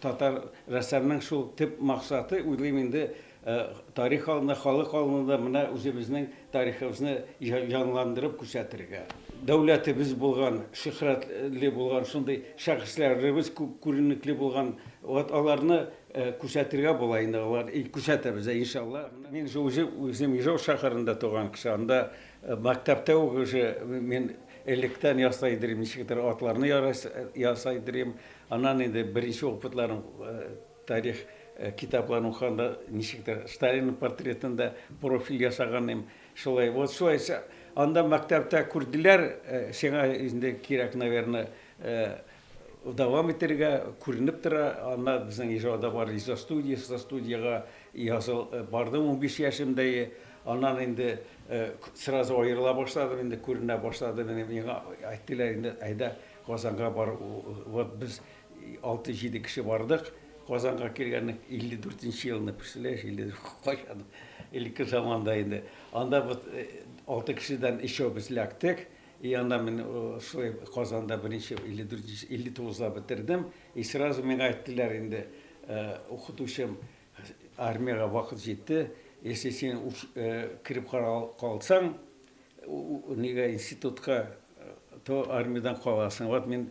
татар рәссамның шул төп максаты, уйлыйм инде, тарих алында, халык алында менә үзебезнең тарихыбызны җанландырып күрсәтергә. Дәүләтебез булган, шөһрәтле булган шундый шәхесләребез күренекле булган, вот аларны күрсәтергә була инде, алар күрсәтәбез иншалла. Мин үзем Ижау шәһәрендә туган кеше, анда мәктәптә укышы мин электән ясай идем, ничектер атларны ясай идем. Аннан инде беренче опытларым тарих китапларын укыганда ничектер Сталин портретында профиль ясаганым. Шулай, вот шулай анда мәктәптә күрделәр, сиңа инде кирәк, наверное, давам итәргә, күренеп тора. Анда безнең Ижауда бар Ижау студиясы, студияга бардым 15 яшемдә. Аннан инде сразу аерыла башладым, инде күренә башлады. Миңа әйттеләр инде, әйдә Казанга бар. Вот без 6-7 кеше бардык. Казанга килгәнне 54 елны представляешь, 52 заманда инде. Анда вот 6 кешедән еще без ләктек. И анда мен шулай Казанда беренче 59-да бетердем. И сразу миңа әйттеләр инде, укытучым, армияга вакыт җитте. Если сен кирип калсаң, нигә институтка, то армиядан каласың. Вот мен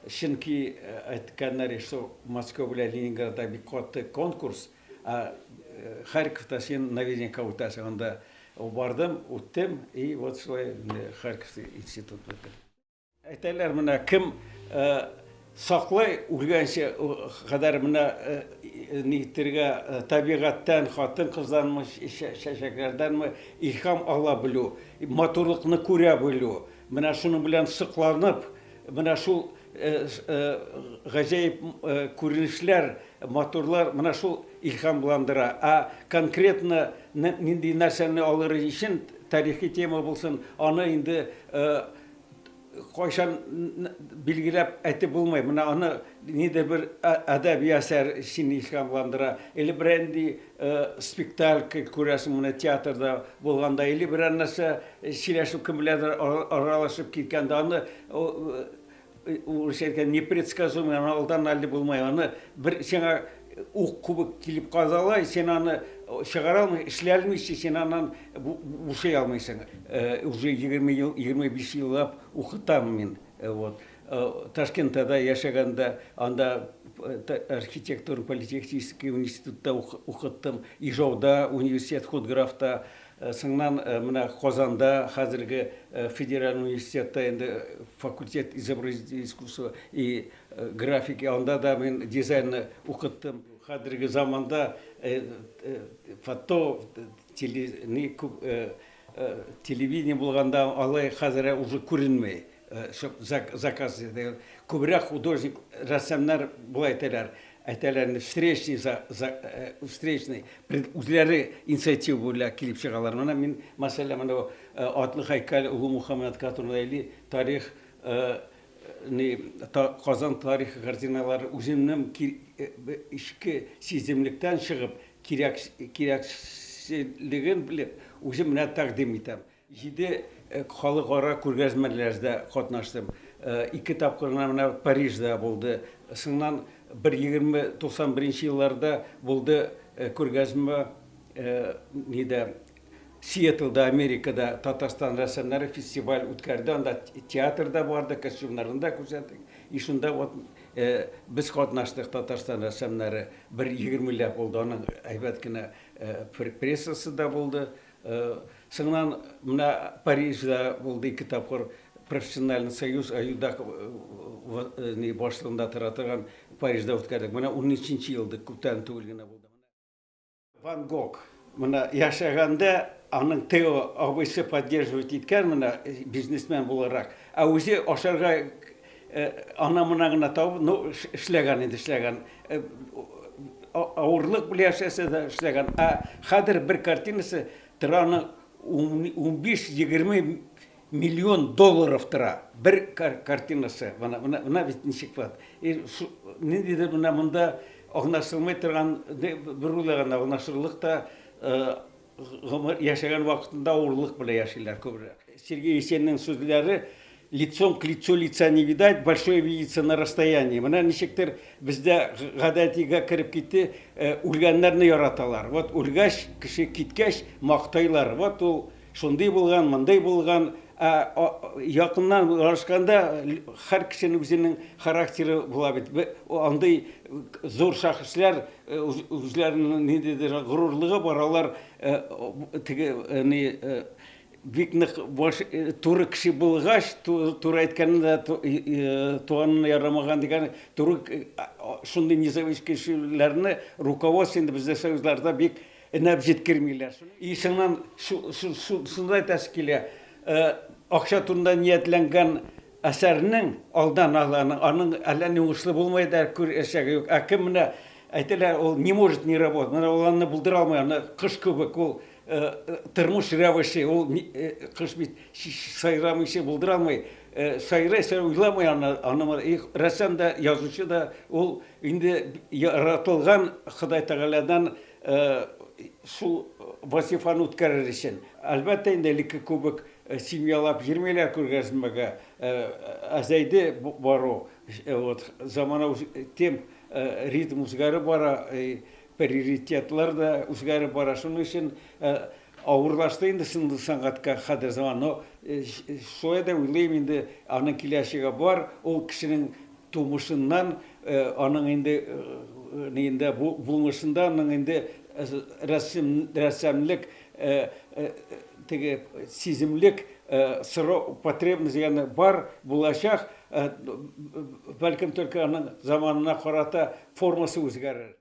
чөнки әйткәннәр, что Москва белән Ленинградта бик каты конкурс, а Харьковта сен наведенка үтәсең. Анда бардым, үттем, и вот шулай Харьков институт бетердем. Әйтәләр, менә кем саклай үлгәнче кадәр менә нитергә табигатьтән, хатын-кыздан, чәчәкләрдән илһам ала белү, матурлыкны күрә белү. Менә шуның белән сыкланып, менә шул гаҗәеп күренешләр, матурлар, менә шул илһамландыра. А конкретно нинди нәрсәне алыр өчен, тарихи тема булсын, аны инде кайчан билгеләп әйтеп булмый. Менә аны нидер бер әдәби әсәр син илһамландыра. Или бренди спектакль күрәсең, менә театрда булганда, или бер нәрсә сөйләшеп кем беләндер аралашып киткәндә, аны непредсказуемый, алдан әле булмай. Аны бер сиңа ук күбек килеп казалай, сен аны чыгара алмыйсың, эшләй алмыйсың, сен аннан ушый алмыйсың. Уже 20-25 еллап укытам мин. Вот. Ташкентта яшәгәндә, анда архитектура политехнический институтта укыттым, Ижауда, университет Худграфта, соңнан менә Казанда, хәзерге федераль университетта инде факультет изобразительного искусства и графики, анда да мен дизайнны укыттым. Хәзерге заманда фото, телевидение булганда алай хәзер уже күренмәй. Заказ итә. Күбрәк художник, рәссамнар булай әйтәләр. Әйтәләр, встречный, үзләре инициатива белән килеп чыгалар. Менә мин, мәсәлән, менә атлы һәйкәл Улы Мухаммед Катурнайли тарих, Казан тарихы картиналары үземнең ичке сиземлектән чыгып, кирәкчлеген белеп, үзем менә тәкъдим итәм. 7 халыкара күргәзмәләрдә катнаштым. 2 тапкыр менә Парижда булды. Соңнан 91 елларда булды күргәзмә ниде Сиэтлда, Америкада Татарстан рәссамнары фестиваль үткәрде. Анда театрда барды, костюмнарында күрсәттек. И шунда вот без катнаштык, Татарстан рәссамнары 20 булды. Аның әйбәт кенә прессасы да булды. Соңнан менә Парижда булды 2 тапкыр профессиональный союз, аюда башлыгында тора торган Парижда үткәрдек. Менә 13 елда күптән түгел генә булды. Ван Гог менә яшәгәндә аның Тео абыйсы поддерживать иткән, менә бизнесмен буларак. Ә үзе ашарга ана-мына гына табып, эшләгән инде, эшләгән. Авырлык белән яшәсә дә эшләгән. Ә хәзер бер картинасы тораны 15-20 миллион долларов тора. Бер картинасы. Менә бит ничек бат. Ниндидер менә монда аңлашылмый торган, бер уйлаган аңлашырлыкта яшәгән вакытында авырлык белән яшиләр күбрәк. Сергей Есенинның сүзләре лицом к лицу лица не видать, большое видится на расстоянии. Менә ничектер бездә гадәтигә кереп китте, үлгәннәрне яраталар. Вот үлгәч, кеше киткәч мактайлар. Вот ул шундый булган, мондый булган. Якыннан аралашканда һәр кешенең үзенең характеры була бит. Андый зур шәхесләр үзләренең ниндидер горурлыгы бар, алар теге бик нык туры кеше булгач, туры әйткәндә туганын ярамаган дигән туры шундый низагыч кешеләрне руководство инде бездә союзларда бик энеп җиткермиләр. И шуннан шундай тәшкиле акча турында ниятләнгән әсәрнең алдан аның әллә ни уңышлы булмай да күрәчәге юк. Кем менә әйтәләр, ул не может не работать. Менә ул аны булдыра алмый, аны кыш кебек ул тормыш рәвеше, ул кыш бит сайрамыйча булдыра алмый. Сайрый уйламый аны рәссам да, язучы да, ул инде яратылган Ходай Тәгаләдән шул вазифаны үткәрер өчен. Әлбәттә инде элекке күбек семьялап йөрмәйләр күргәзмәгә. Әзәйде бару, вот заманауи темп, ритм үзгәреп бара, приоритетлар да үзгәреп бара. Шуның өчен авырлашты инде сәнгатькә хәзер заман. Но шулай да уйлыйм инде аның киләчәге бар, ул кешенең тумышыннан, аның инде булмышында, аның инде рәссамлык, теге сиземлек, потребность дигәне бар булачак, бәлкем только аның заманына карата формасы үзгәрер.